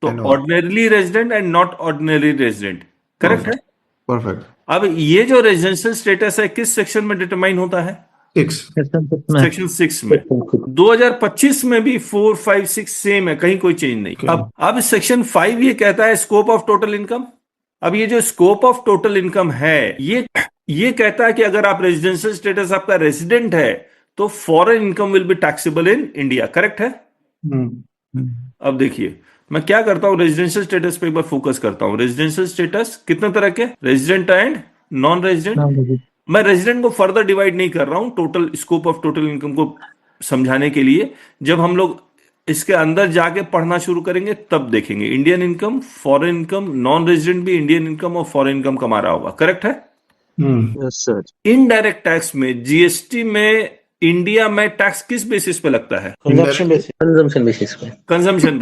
तो I know. Ordinarily resident and not ordinary resident, correct है? Perfect. अब ये जो रेजिडेंशियल स्टेटस है किस सेक्शन में डिटरमाइन होता है? 6. सेक्शन 6 में। 2025 में भी 4, 5, 6 सेम है, कहीं कोई चेंज नहीं। Okay. अब सेक्शन 5 ये कहता है स्कोप ऑफ टोटल इनकम। अब ये जो स्कोप ऑफ टोटल इनकम है ये कहता है कि अगर आप रेजिडेंशियल स्टेटस आपका रेजिडेंट है तो foreign income will be taxable in India, correct है? अब देखिए मैं क्या करता हूं, रेजिडेंशियल स्टेटस पे एक बार फोकस करता हूं। रेजिडेंशियल स्टेटस कितने तरह के? Resident and non resident. मैं रेजिडेंट को फर्दर डिवाइड नहीं कर रहा हूं total scope of total income को समझाने के लिए। जब हम लोग इसके अंदर जाके पढ़ना शुरू करेंगे तब देखेंगे Indian income, foreign income, non resident भी इंडियन इनकम और फॉरेन इनकम कमा रहा होगा, करेक्ट है? Yes sir. इनडायरेक्ट टैक्स में जीएसटी में इंडिया में टैक्स किस बेसिस पे लगता है? कंजम्पशन बेसिस पे। कंजम्पशन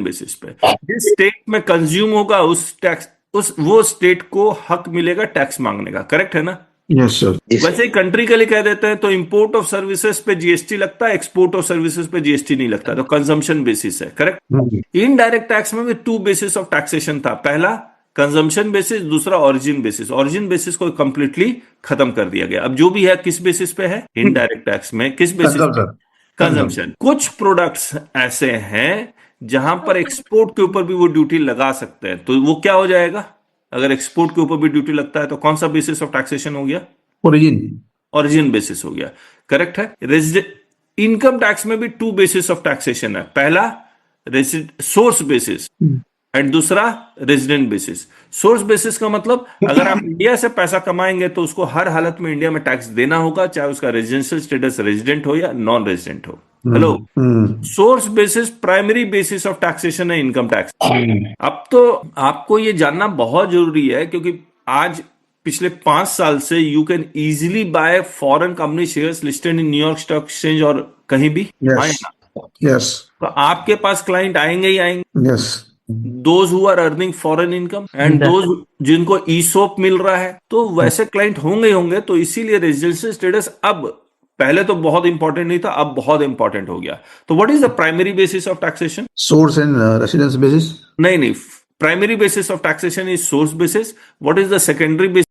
बेसिस पे। जिस स्टेट में कंज्यूम होगा वो स्टेट को हक मिलेगा टैक्स मांगने का, करेक्ट है ना? Yes, sir. वैसे ही कंट्री के लिए कह देते हैं तो इंपोर्ट ऑफ सर्विसेज पे जीएसटी लगता है, एक्सपोर्ट ऑफ सर्विसेज पे जीएसटी नहीं लगता, तो कंजम्पशन बेसिस है, करेक्ट? इनडायरेक्ट टैक्स में भी 2 बेसिस ऑफ टैक्सेशन था। पहला कंजम्पशन बेसिस, दूसरा ओरिजिन बेसिस। ओरिजिन बेसिस को कंप्लीटली खत्म कर दिया गया। अब जो भी है किस बेसिस पे है? इनडायरेक्ट टैक्स में किस बेसिस पे? कंजम्पशन। कुछ प्रोडक्ट्स ऐसे हैं जहां पर एक्सपोर्ट के ऊपर भी वो ड्यूटी लगा सकते हैं, तो वो क्या हो जाएगा? अगर एक्सपोर्ट के ऊपर भी ड्यूटी लगता है तो कौन सा बेसिस ऑफ टैक्सेशन हो गया? ओरिजिन बेसिस हो गया, करेक्ट है? इनकम टैक्स में भी 2 बेसिस ऑफ टैक्सेशन है। पहला सोर्स बेसिस एंड दूसरा रेजिडेंट बेसिस। सोर्स बेसिस का मतलब अगर आप इंडिया से पैसा कमाएंगे तो उसको हर हालत में इंडिया में टैक्स देना होगा, चाहे उसका रेजिडेंशियल स्टेटस रेजिडेंट हो या नॉन रेजिडेंट हो। Hello, source basis primary basis of taxation है इनकम टैक्स। अब तो आपको ये जानना बहुत जरूरी है क्योंकि आज पिछले 5 साल से you can easily bye foreign company shares listed in New York stock exchange और कहीं भी आए ना। Yes. तो आपके पास क्लाइंट आएंगे ही आएंगे। Yes. Those who are earning foreign income and those जिनको ईसोप मिल रहा है, तो वैसे क्लाइंट होंगे ही होंगे। तो इसीलिए रेजिडेंशियल स्टेटस अब, पहले तो बहुत इंपॉर्टेंट नहीं था, अब बहुत इंपॉर्टेंट हो गया। तो what is the primary basis of taxation? Source and residence basis. नहीं, primary basis of taxation is source basis. What is the secondary basis